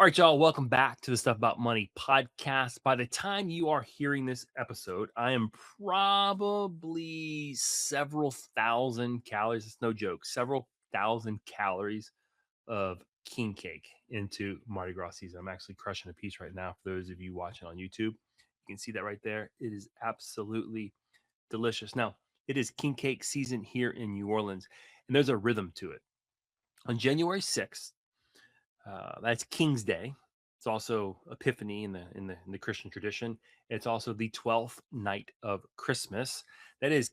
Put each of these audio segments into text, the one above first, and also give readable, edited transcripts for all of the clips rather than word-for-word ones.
All right, y'all, welcome back to the Stuff About Money podcast. By the time you are hearing this episode, I am probably several thousand calories. It's no joke, several thousand calories of king cake into Mardi Gras season. I'm actually crushing a piece right now for those of you watching on YouTube. You can see that right there. It is absolutely delicious. Now, it is king cake season here in New Orleans, and there's a rhythm to it. On January 6th, that's King's Day. It's also Epiphany in the Christian tradition. It's also the 12th night of Christmas. That is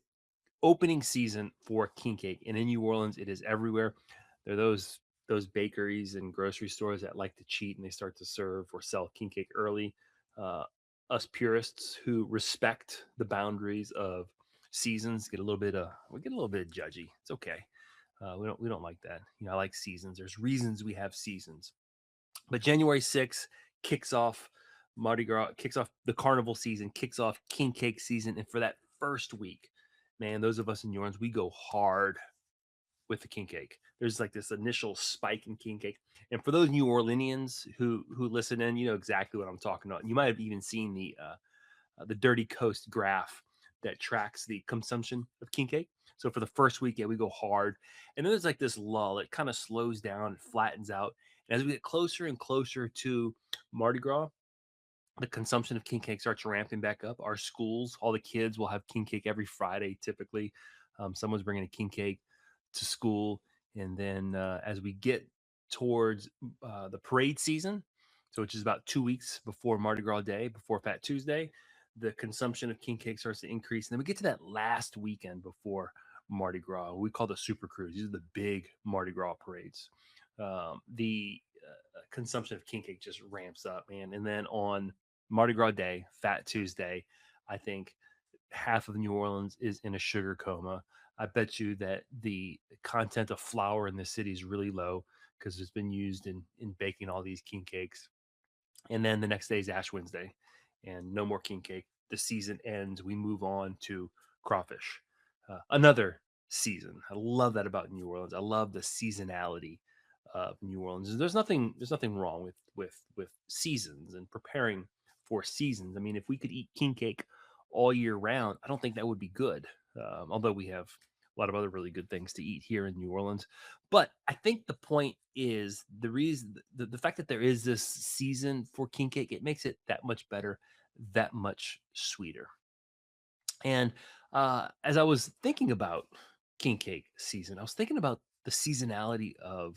opening season for king cake, and in New Orleans, it is everywhere. There are those bakeries and grocery stores that like to cheat and they start to serve or sell king cake early. Uh, us purists who respect the boundaries of seasons get a little bit judgy. It's okay. We don't like that. I like seasons. There's reasons we have seasons. But January 6th kicks off Mardi Gras, kicks off the carnival season, kicks off king cake season. And for that first week, man, those of us in New Orleans, we go hard with the king cake. There's like this initial spike in king cake. And for those New Orleanians who listen in, you know exactly what I'm talking about. You might have even seen the Dirty Coast graph that tracks the consumption of king cake. So for the first week, yeah, we go hard, and then there's like this lull. It kind of slows down, it flattens out, and as we get closer and closer to Mardi Gras, the consumption of king cake starts ramping back up. Our schools, all the kids will have king cake every Friday. Typically, someone's bringing a king cake to school, and then as we get towards the parade season, so which is about 2 weeks before Mardi Gras Day, before Fat Tuesday, the consumption of king cake starts to increase, and then we get to that last weekend before Mardi Gras. We call the Super Cruise. These are the big Mardi Gras parades. The consumption of king cake just ramps up, man. And then on Mardi Gras Day, Fat Tuesday, I think half of New Orleans is in a sugar coma. I bet you that the content of flour in the city is really low because it's been used in baking all these king cakes. And then the next day is Ash Wednesday, and no more king cake. The season ends. We move on to crawfish, another season. I love that about New Orleans. I love the seasonality of New Orleans. There's nothing wrong with seasons and preparing for seasons. I mean, if we could eat king cake all year round, I don't think that would be good. Although we have a lot of other really good things to eat here in New Orleans. But I think the point is the fact that there is this season for king cake, it makes it that much better, that much sweeter. And as I was thinking about king cake season, I was thinking about the seasonality of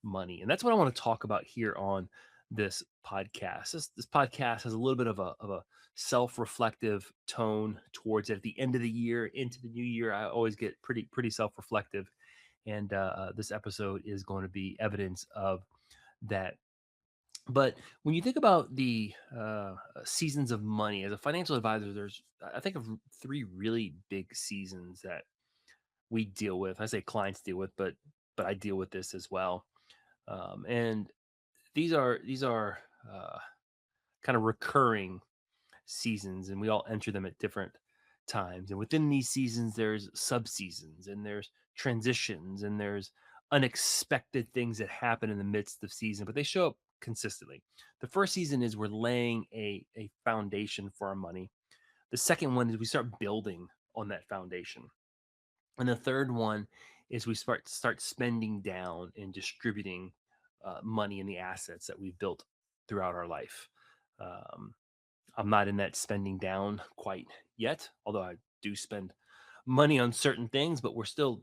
money, and that's what I want to talk about here on this podcast. This podcast has a little bit of a self-reflective tone towards it. At the end of the year, into the new year, I always get pretty self-reflective, and this episode is going to be evidence of that. But when you think about the seasons of money as a financial advisor, there's I think of three really big seasons that we deal with. I say clients deal with, but I deal with this as well. And these are kind of recurring seasons, and we all enter them at different times. And within these seasons, there's sub seasons, and there's transitions, and there's unexpected things that happen in the midst of season, but they show up consistently. The first season is we're laying a foundation for our money. The second one is we start building on that foundation. And the third one is we start spending down and distributing money and the assets that we've built throughout our life. Um, I'm not in that spending down quite yet, although I do spend money on certain things, but we're still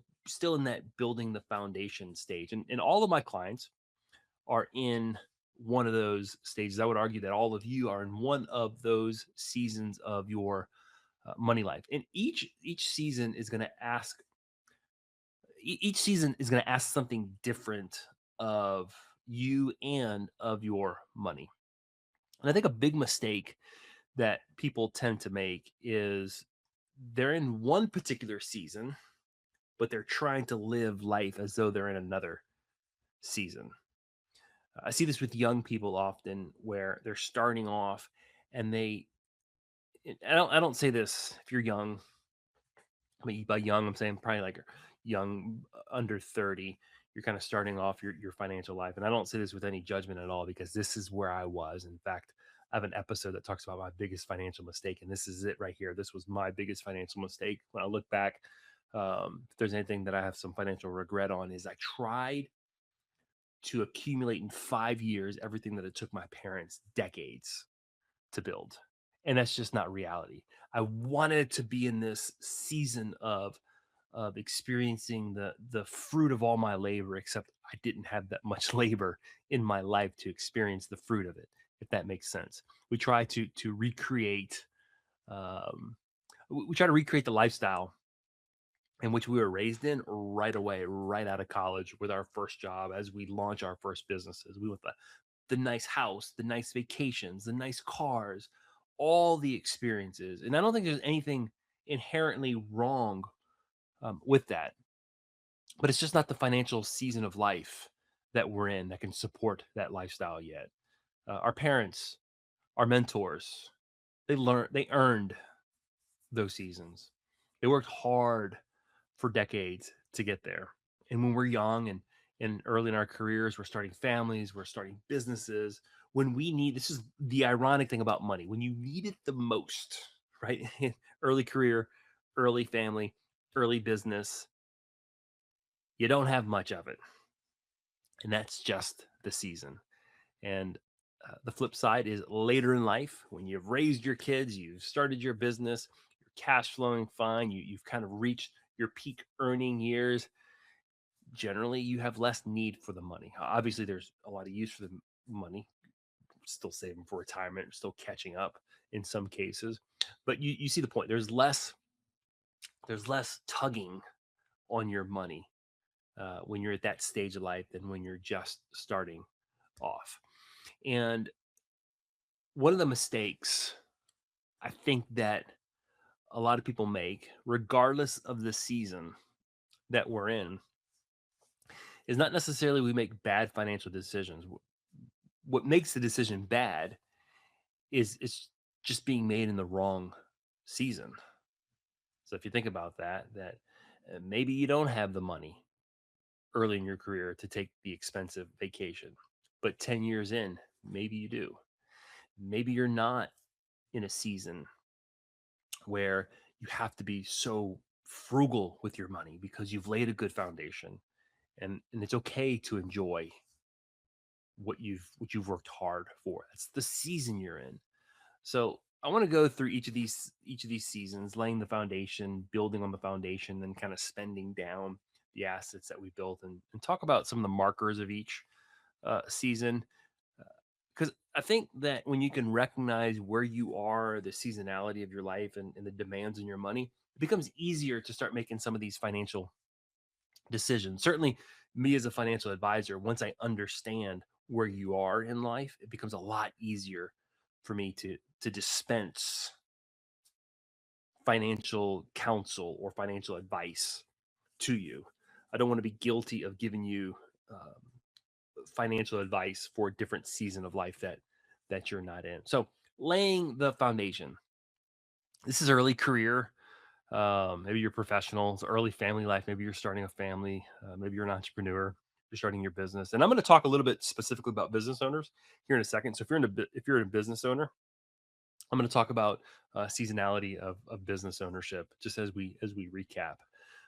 in that building the foundation stage. And all of my clients are in one of those stages. I would argue that all of you are in one of those seasons of your money life. And each season is going to ask each season is going to ask something different of you and of your money. And I think a big mistake that people tend to make is they're in one particular season, but they're trying to live life as though they're in another season. I see this with young people often where they're starting off and I don't say this if you're young, by young I'm saying probably like young under 30. you're kind of starting off your financial life. And I don't say this with any judgment at all, because this is where I was. In fact, I have an episode that talks about my biggest financial mistake, and this is it right here. This was my biggest financial mistake. When I look back, if there's anything that I have some financial regret on, is I tried to accumulate in 5 years everything that it took my parents decades to build. And that's just not reality. I wanted to be in this season of experiencing the fruit of all my labor, except I didn't have that much labor in my life to experience the fruit of it, if that makes sense. We try to recreate um, we try to recreate the lifestyle in which we were raised in right away, right out of college, with our first job, as we launch our first businesses. We want the nice house, the nice vacations, the nice cars, all the experiences. And I don't think there's anything inherently wrong with that, but it's just not the financial season of life that we're in that can support that lifestyle yet. Our parents, our mentors, they earned those seasons. They worked hard for decades to get there. And when we're young and early in our careers, we're starting families, we're starting businesses. When we need, this is the ironic thing about money, when you need it the most, right? Early career, early family, early business, you don't have much of it. And that's just the season. And the flip side is later in life, when you've raised your kids, you've started your business, you're cash flowing fine, you've kind of reached your peak earning years. Generally, you have less need for the money. Obviously, there's a lot of use for the money, still saving for retirement, still catching up in some cases. But you see the point. There's less tugging on your money when you're at that stage of life than when you're just starting off. And one of the mistakes I think that a lot of people make, regardless of the season that we're in, is not necessarily we make bad financial decisions. What makes the decision bad is it's just being made in the wrong season. So if you think about that maybe you don't have the money early in your career to take the expensive vacation, but 10 years in, maybe you do. Maybe you're not in a season where you have to be so frugal with your money because you've laid a good foundation, and it's okay to enjoy what you've worked hard for. That's the season you're in. So I want to go through each of these seasons, laying the foundation, building on the foundation, then kind of spending down the assets that we built, and talk about some of the markers of each season. Because I think that when you can recognize where you are, the seasonality of your life, and the demands on your money, it becomes easier to start making some of these financial decisions. Certainly, me as a financial advisor, once I understand where you are in life, it becomes a lot easier for me to dispense financial counsel or financial advice to you. I don't want to be guilty of giving you financial advice for a different season of life that you're not in. So, laying the foundation. This is early career. Maybe you're professional. It's early family life. Maybe you're starting a family. Maybe you're an entrepreneur. You're starting your business. And I'm going to talk a little bit specifically about business owners here in a second. So if you're a business owner, I'm going to talk about seasonality of business ownership, just as we recap.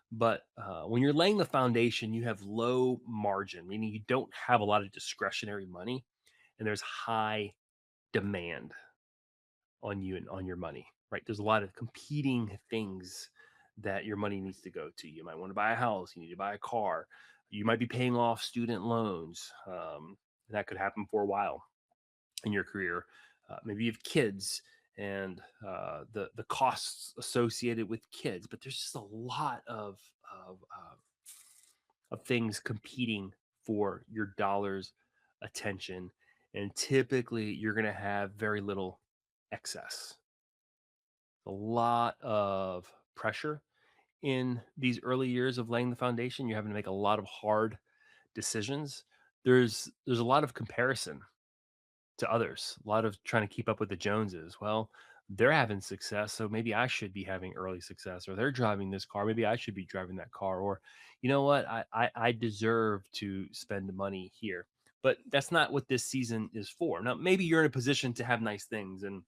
But when you're laying the foundation, you have low margin, meaning you don't have a lot of discretionary money, and there's high demand on you and on your money, right? There's a lot of competing things that your money needs to go to. You might want to buy a house, you need to buy a car, you might be paying off student loans. That could happen for a while in your career. Maybe you have kids and the costs associated with kids, but there's just a lot of, uh, of things competing for your dollar's attention, and typically you're going to have very little excess. A lot of pressure in these early years of laying the foundation. You're having to make a lot of hard decisions. There's a lot of comparison to others, a lot of trying to keep up with the Joneses. Well, they're having success, so maybe I should be having early success, or they're driving this car, maybe I should be driving that car, or you know what, I deserve to spend the money here. But that's not what this season is for. Now, maybe you're in a position to have nice things, and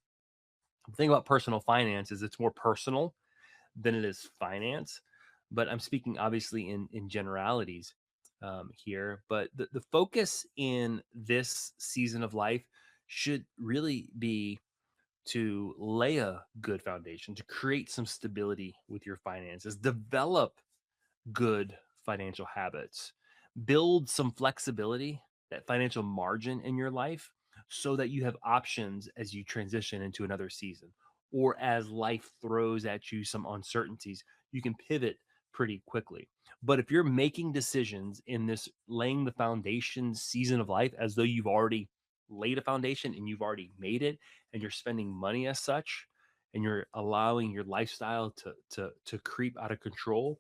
the thing about personal finance is it's more personal than it is finance. But I'm speaking obviously in generalities here. But the focus in this season of life should really be to lay a good foundation, to create some stability with your finances, develop good financial habits, build some flexibility, that financial margin in your life, so that you have options as you transition into another season, or as life throws at you some uncertainties, you can pivot pretty quickly. But if you're making decisions in this laying the foundation season of life as though you've already laid a foundation and you've already made it, and you're spending money as such, and you're allowing your lifestyle to creep out of control,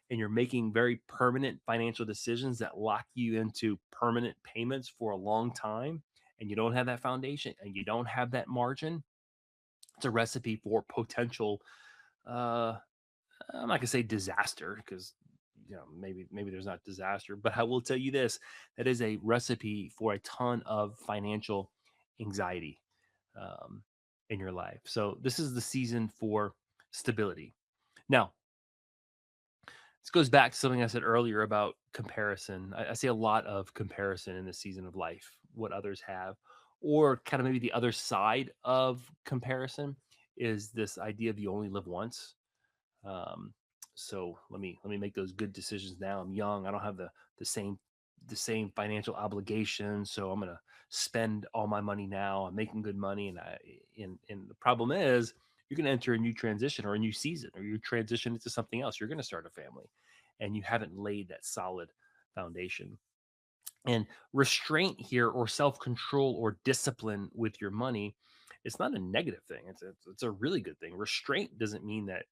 and you're making very permanent financial decisions that lock you into permanent payments for a long time, and you don't have that foundation and you don't have that margin, it's a recipe for potential uh I'm not gonna say disaster, because maybe there's not disaster, but I will tell you this, that is a recipe for a ton of financial anxiety um, in your life. So this is the season for stability. Now, this goes back to something I said earlier about comparison. I see a lot of comparison in this season of life, what others have, or kind of maybe the other side of comparison is this idea of you only live once. Um, so let me make those good decisions now. I'm young. I don't have the same financial obligations, so I'm gonna spend all my money now. I'm making good money, and the problem is you're gonna enter a new transition or a new season, or you transition into something else. You're gonna start a family, and you haven't laid that solid foundation. And restraint here, or self control, or discipline with your money, it's not a negative thing. It's a really good thing. Restraint doesn't mean that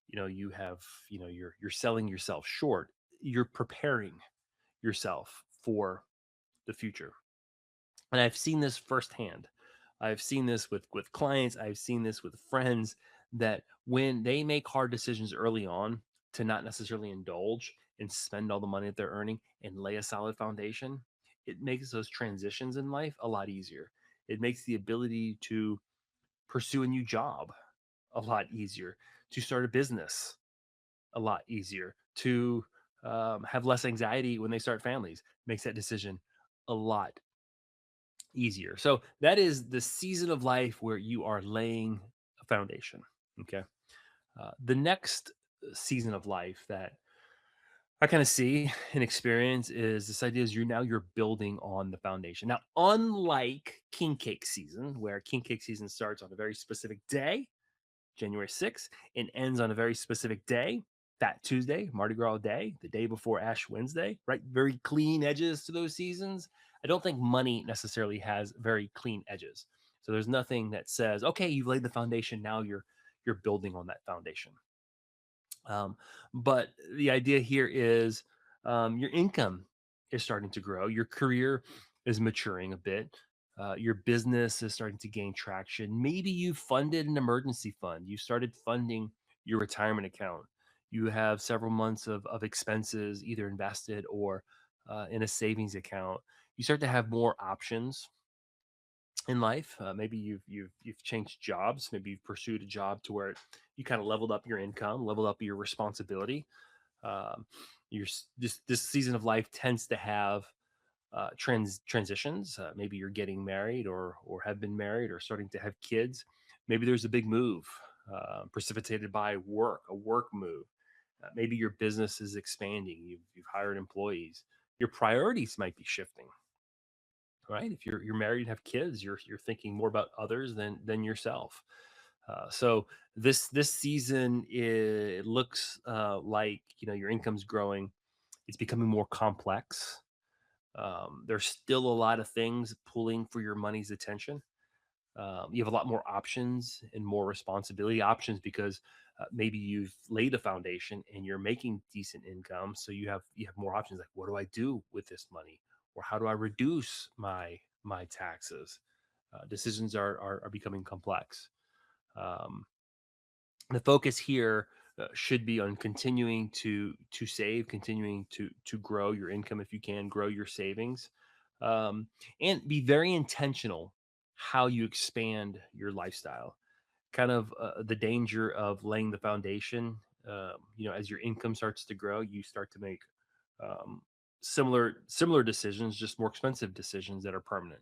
you have you're selling yourself short. You're preparing yourself for the future. And I've seen this firsthand. I've seen this with clients, I've seen this with friends, that when they make hard decisions early on to not necessarily indulge and spend all the money that they're earning and lay a solid foundation, it makes those transitions in life a lot easier. It makes the ability to pursue a new job a lot easier, to start a business a lot easier, to have less anxiety when they start families, makes that decision a lot easier. So that is the season of life where you are laying a foundation. Okay. The next season of life that I kind of see and experience is this idea is you're building on the foundation. Now, unlike king cake season, where king cake season starts on a very specific day, January 6th, and ends on a very specific day, Fat Tuesday, Mardi Gras Day, the day before Ash Wednesday, right? Very clean edges to those seasons. I don't think money necessarily has very clean edges. So there's nothing that says, okay, you've laid the foundation, now you're building on that foundation. But the idea here is your income is starting to grow, your career is maturing a bit, your business is starting to gain traction. Maybe you funded an emergency fund, you started funding your retirement account, you have several months of expenses either invested or in a savings account. You start to have more options in life. Maybe you've changed jobs. Maybe you've pursued a job to where you kind of leveled up your income, leveled up your responsibility. Um, this season of life tends to have transitions. Maybe you're getting married, or have been married, or starting to have kids. Maybe there's a big move precipitated by a work move. Maybe your business is expanding. You've hired employees. Your priorities might be shifting, right? If you're married and have kids, you're thinking more about others than yourself. So this season, it looks like your income's growing. It's becoming more complex. There's still a lot of things pulling for your money's attention. You have a lot more options and more responsibility options because maybe you've laid a foundation and you're making decent income, so you have more options, like what do I do with this money, or how do I reduce my taxes. Decisions are becoming complex. Um, the focus here should be on continuing to save, continuing to grow your income if you can, grow your savings, um, and be very intentional how you expand your lifestyle. Kind of the danger of laying the foundation. As your income starts to grow, you start to make um, similar decisions, just more expensive decisions that are permanent.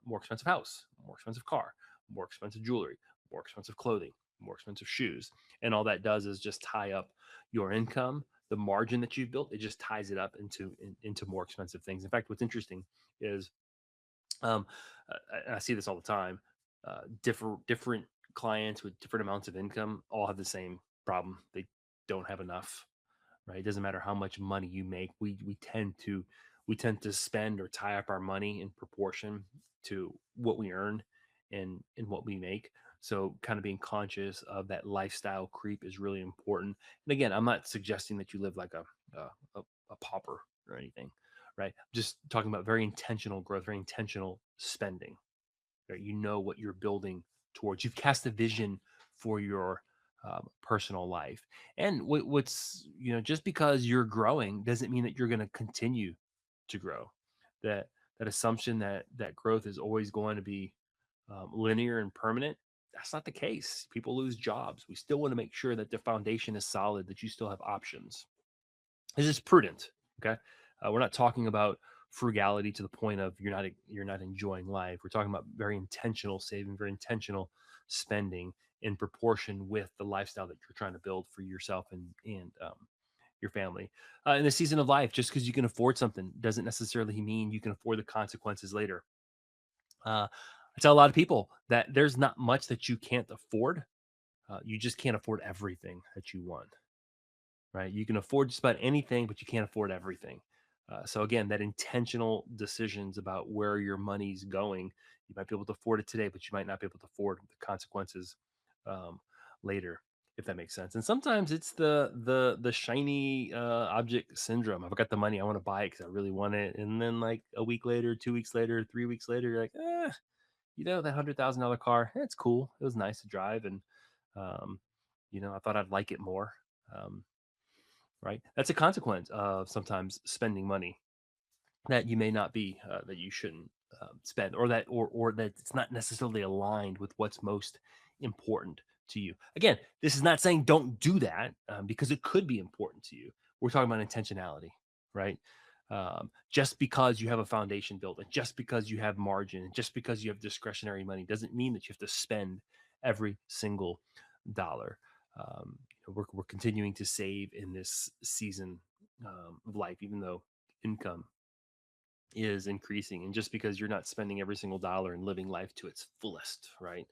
More expensive house, more expensive car, more expensive jewelry, more expensive clothing, more expensive shoes, and all that does is just tie up your income. The margin that you've built, it just ties it up into more expensive things. In fact, what's interesting is um, I see this all the time. Different clients with different amounts of income all have the same problem. They don't have enough, right? It doesn't matter how much money you make. We tend to spend or tie up our money in proportion to what we earn and what we make. So kind of being conscious of that lifestyle creep is really important. And again, I'm not suggesting that you live like a pauper or anything, right? Just talking about very intentional growth, very intentional spending, right? You know what you're building towards. You've cast a vision for your personal life. And just because you're growing doesn't mean that you're going to continue to grow. That assumption that growth is always going to be linear and permanent. That's not the case. People lose jobs. We still want to make sure that the foundation is solid, that you still have options. This is prudent. Okay, we're not talking about frugality to the point of you're not enjoying life. We're talking about very intentional saving, very intentional spending in proportion with the lifestyle that you're trying to build for yourself and your family. In the season of life, just because you can afford something doesn't necessarily mean you can afford the consequences later. I tell a lot of people that there's not much that you can't afford. You just can't afford everything that you want, right? You can afford just about anything, but you can't afford everything. So again, that intentional decisions about where your money's going, you might be able to afford it today, but you might not be able to afford the consequences um, later, if that makes sense. And sometimes it's the shiny object syndrome. I've got the money, I want to buy it because I really want it, and then like a week later, 2 weeks later, 3 weeks later, you're like, that $100,000 car, it's cool. It was nice to drive, and um, I thought I'd like it more. Um, right? That's a consequence of sometimes spending money that you may not be that you shouldn't spend, or that it's not necessarily aligned with what's most important to you. Again, this is not saying don't do that because it could be important to you. We're talking about intentionality, right? Just because you have a foundation built, and just because you have margin, and just because you have discretionary money, doesn't mean that you have to spend every single dollar. We're continuing to save in this season of life, even though income is increasing. And just because you're not spending every single dollar and living life to its fullest, right?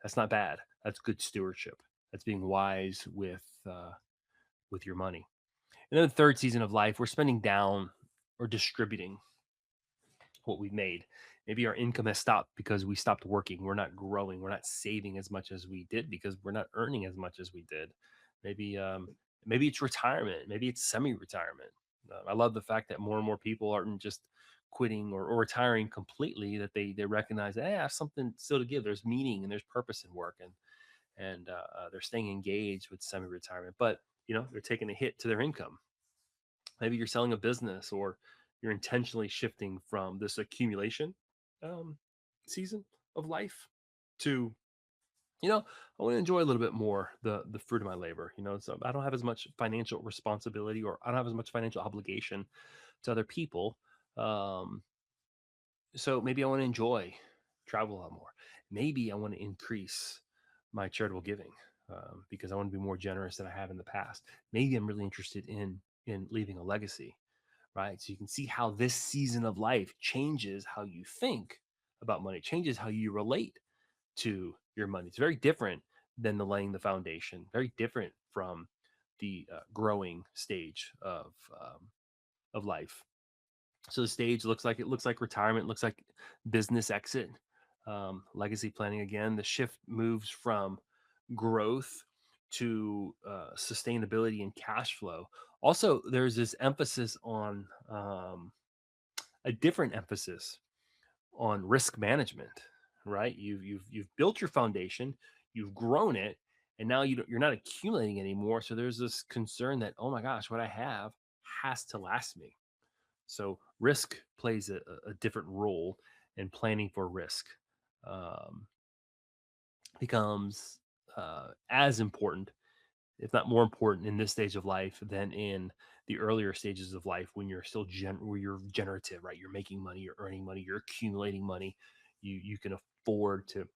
That's not bad. That's good stewardship. That's being wise with your money. And then the third season of life, we're spending down or distributing what we've made. Maybe our income has stopped because we stopped working. We're not growing. We're not saving as much as we did because we're not earning as much as we did. Maybe maybe it's retirement. Maybe it's semi-retirement. I love the fact that more and more people aren't just quitting or retiring completely. That they recognize that, hey, I have something still to give. There's meaning and there's purpose in work, and they're staying engaged with semi-retirement. But they're taking a hit to their income. Maybe you're selling a business, or you're intentionally shifting from this accumulation um, season of life to, I want to enjoy a little bit more the fruit of my labor. So I don't have as much financial responsibility, or I don't have as much financial obligation to other people. Um, so maybe I want to enjoy travel a lot more. Maybe I want to increase my charitable giving because I want to be more generous than I have in the past. Maybe I'm really interested in leaving a legacy, right? So you can see how this season of life changes how you think about money, changes how you relate to your money. It's very different than the laying the foundation, very different from the growing stage of life. So the stage looks like retirement, looks like business exit, legacy planning. Again, the shift moves from growth to sustainability and cash flow. Also, there's this emphasis on a different emphasis on risk management, right? You've built your foundation, you've grown it, and now you're not accumulating anymore. So there's this concern that, oh my gosh, what I have has to last me. So risk plays a different role in planning for risk. Um, becomes as important, if not more important, in this stage of life than in the earlier stages of life when you're still where you're generative, right? You're making money, you're earning money, you're accumulating money. You can afford to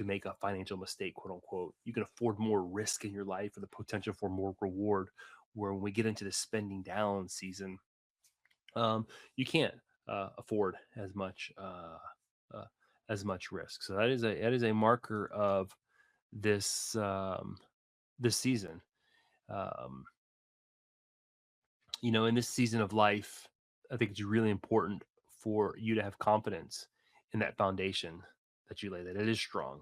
make a financial mistake, quote unquote. You can afford more risk in your life and the potential for more reward. Where when we get into the spending down season, you can't afford uh, as much risk. So that is a marker of this this season. Um, in this season of life, I think it's really important for you to have confidence in that foundation that you lay, that it is strong,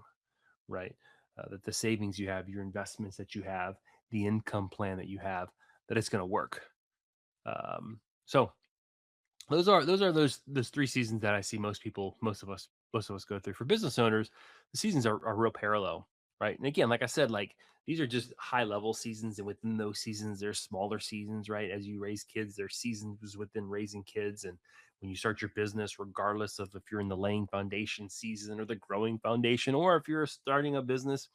right? That the savings you have, your investments that you have, the income plan that you have, that it's going to work. So those three seasons that I see most of us go through. For business owners, the seasons are real parallel, right? And again, like I said, like these are just high level seasons, and within those seasons, there's smaller seasons, right? As you raise kids, there's seasons within raising kids, and when you start your business, regardless of if you're in the laying foundation season or the growing foundation, or if you're starting a business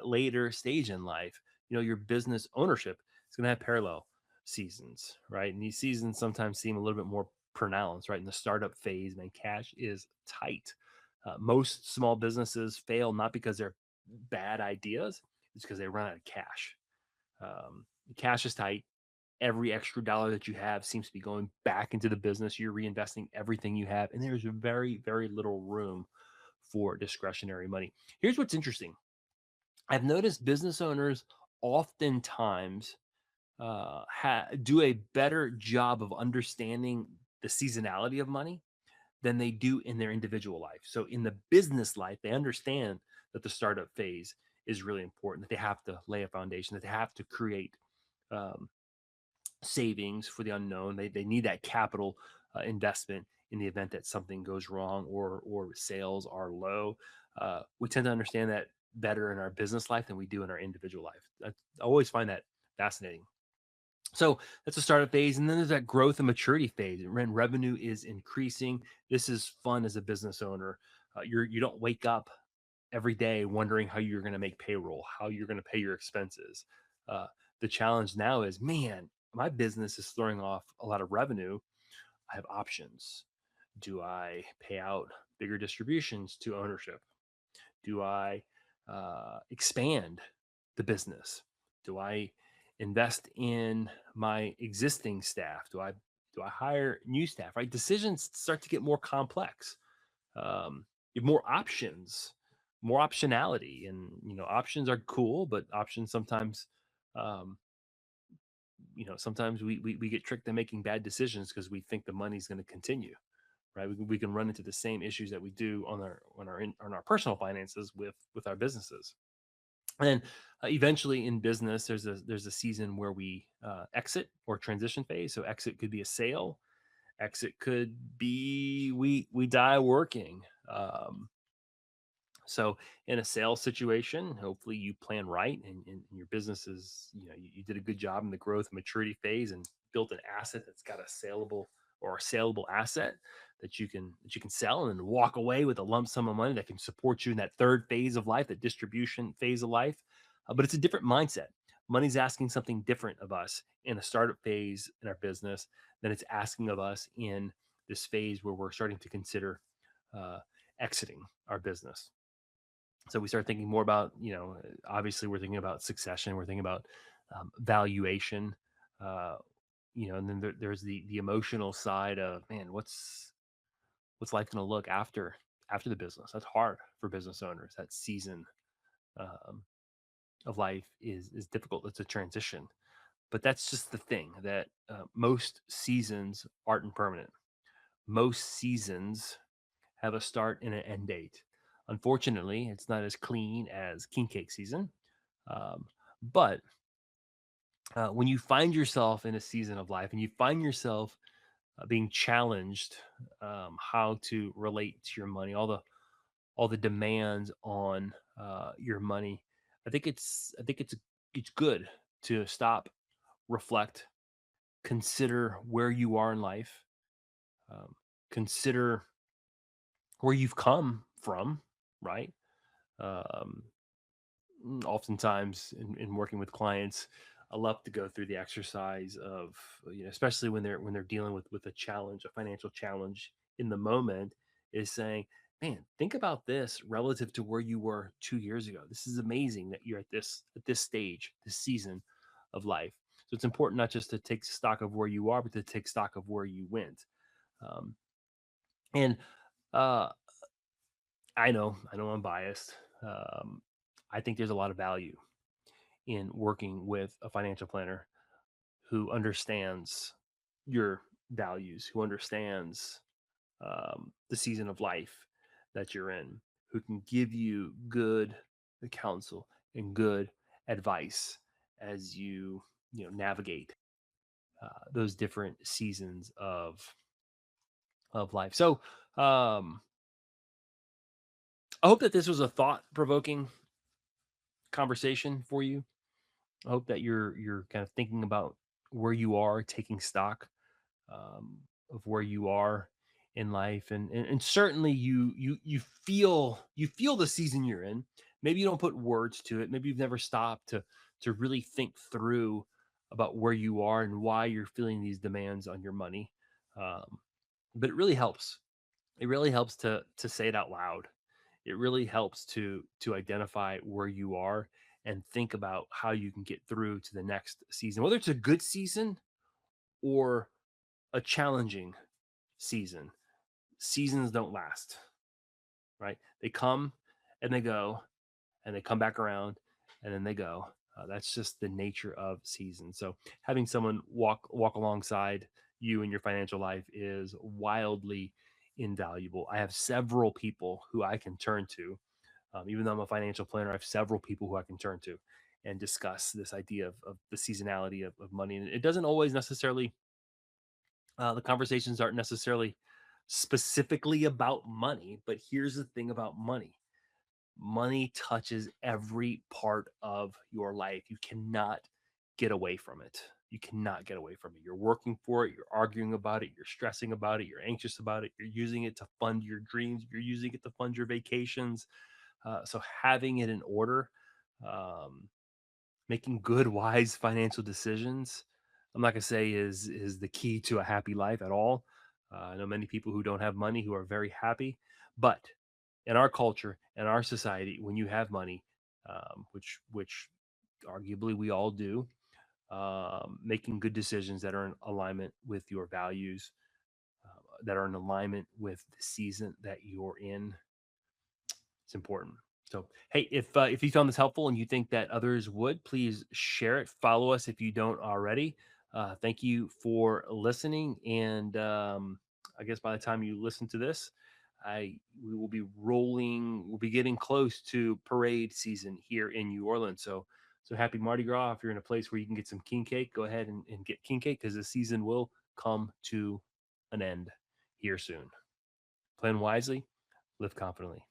later stage in life, your business ownership is going to have parallel seasons, right? And these seasons sometimes seem a little bit more pronounced, right? In the startup phase, man, cash is tight. Most small businesses fail not because they're bad ideas, it's because they run out of cash. Cash is tight. Every extra dollar that you have seems to be going back into the business. You're reinvesting everything you have, and there's very, very little room for discretionary money. Here's what's interesting. I've noticed business owners oftentimes do a better job of understanding the seasonality of money than they do in their individual life. So in the business life, they understand that the startup phase is really important, that they have to lay a foundation, that they have to create um, savings for the unknown. They need that capital investment in the event that something goes wrong or sales are low. We tend to understand that better in our business life than we do in our individual life. I always find that fascinating. So that's a startup phase. And then there's that growth and maturity phase. When revenue is increasing, this is fun as a business owner. You don't wake up every day wondering how you're going to make payroll, how you're going to pay your expenses. Uh, the challenge now is, man, my business is throwing off a lot of revenue. I have options. Do I pay out bigger distributions to ownership? Do I expand the business? Do I invest in my existing staff? Do I hire new staff? Right? Decisions start to get more complex. You have more options, more optionality, and options are cool, but options sometimes, um, sometimes we get tricked in making bad decisions because we think the money's going to continue, right? We can run into the same issues that we do on our personal finances with our businesses. And eventually in business, there's a season where we exit or transition phase. So exit could be a sale. Exit could be we die working. So in a sales situation, hopefully you plan right, and your business is, you did a good job in the growth maturity phase and built an asset that's got a saleable or a saleable asset that you can sell and walk away with a lump sum of money that can support you in that third phase of life, that distribution phase of life. But it's a different mindset. Money's asking something different of us in a startup phase in our business than it's asking of us in this phase where we're starting to consider uh, exiting our business. So we start thinking more about, obviously we're thinking about succession, we're thinking about valuation, uh, and then there's the emotional side of, man, what's life going to look after the business? That's hard for business owners. That season um, of life is difficult. It's a transition, but that's just the thing that most seasons aren't permanent. Most seasons have a start and an end date. Unfortunately, it's not as clean as king cake season. But when you find yourself in a season of life and you find yourself being challenged how to relate to your money, all the all the demands on your money, I think it's good to stop, reflect, consider where you are in life, um, consider where you've come from, right? Um, Oftentimes in working with clients, I love to go through the exercise of, especially when they're dealing with a challenge, a financial challenge in the moment, is saying, "Man, think about this relative to where you were 2 years ago. This is amazing that you're at this stage, this season of life." So it's important not just to take stock of where you are, but to take stock of where you went. Um, and uh, I know I'm biased. I think there's a lot of value in working with a financial planner who understands your values, who understands the season of life that you're in, who can give you good counsel and good advice as you navigate those different seasons of life. So um, I hope that this was a thought provoking conversation for you. I hope that you're kind of thinking about where you are, taking stock of where you are in life, and certainly you feel the season you're in. Maybe you don't put words to it. Maybe you've never stopped to really think through about where you are and why you're feeling these demands on your money. Um, but it really helps. It really helps to say it out loud. It really helps to identify where you are and think about how you can get through to the next season, whether it's a good season or a challenging season. Seasons don't last, right? They come and they go, and they come back around, and then they go. That's just the nature of seasons. So having someone walk alongside you in your financial life is wildly invaluable. I have several people who I can turn to. Even though I'm a financial planner, I have several people who I can turn to and discuss this idea of the seasonality of money. And it doesn't always necessarily the conversations aren't necessarily specifically about money, but here's the thing about money: money touches every part of your life. You cannot get away from it. You cannot get away from it. You're working for it, you're arguing about it, you're stressing about it, you're anxious about it, you're using it to fund your dreams, you're using it to fund your vacations. So having it in order, um, making good, wise financial decisions, I'm not gonna say is the key to a happy life at all. I know many people who don't have money who are very happy, but in our culture and our society, when you have money, which arguably we all do, making good decisions that are in alignment with your values, that are in alignment with the season that you're in, it's important. So, hey, if you found this helpful and you think that others would, please share it. Follow us if you don't already. Thank you for listening. And I guess by the time you listen to this, I we will be rolling. We'll be getting close to parade season here in New Orleans. So happy Mardi Gras! If you're in a place where you can get some king cake, go ahead and get king cake because the season will come to an end here soon. Plan wisely, live confidently.